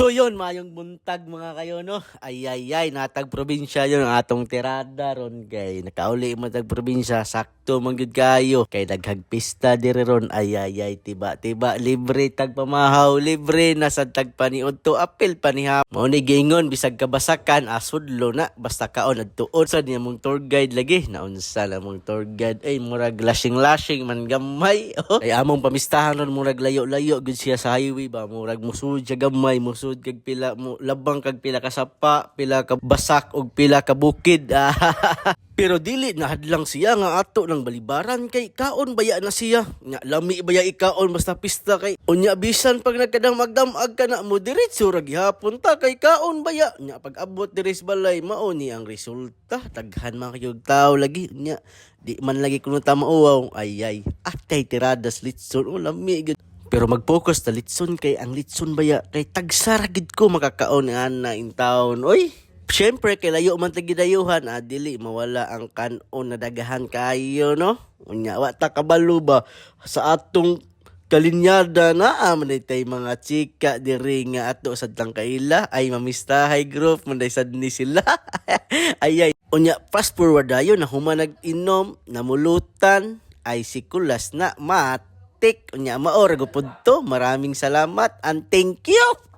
So yun, mayong buntag mga kayo no. Ay, natag probinsya yun ang atong tirada ron kay nakauli mo tag probinsya, sakto man gyud kayo. Kay daghag pista diri ron. Ay, tiba libre tag pamahaw, libre na sad tag paniud to apil paniha. Mao ni gingon bisag kabasakan asudlo na basta kaon adtuon sa niya mong tour guide lagi. Naunsa na mong tour guide ay murag lashing man gamay. Ay among pamistahan ron murag layo-layo gud siya sa highway ba, murag musud siya gamay, musud kag pila mo labang kag pila ka sapa, pila ka basak og pila ka bukid. Pero dili na hadlang siya nga ato ng balibaran kay kaon baya na siya. Nya lami baya ikaon basta pista kay unya bisan pag nagkadang magdamag ka na mo diretso ra gihapon ta kay kaon baya. Nya pag abot diri sa balay mao ni ang resulta. Daghan man kayog tawo lagi. Nya di man lagi kuno ta mauwaw. Ay at kay tiradas litson o lami gud. Pero mag-focus ta litson kay ang litson baya kay tagsara gid ko makakaon ana in town. Oy, siyempre, kay layo man tagidayuhan, dili mawala ang kanon na dagahan kayo, no? Unya, wata kabalo ba sa atong kalinyada na manaytay mga chika diri nga ato sa kaila ay mamistahay group manday sad ni sila. ay. Unya, fast forward dayon na human nag-inom, namulutan, ay sikulas na matik. Unya, maora gupod to. Maraming salamat and thank you!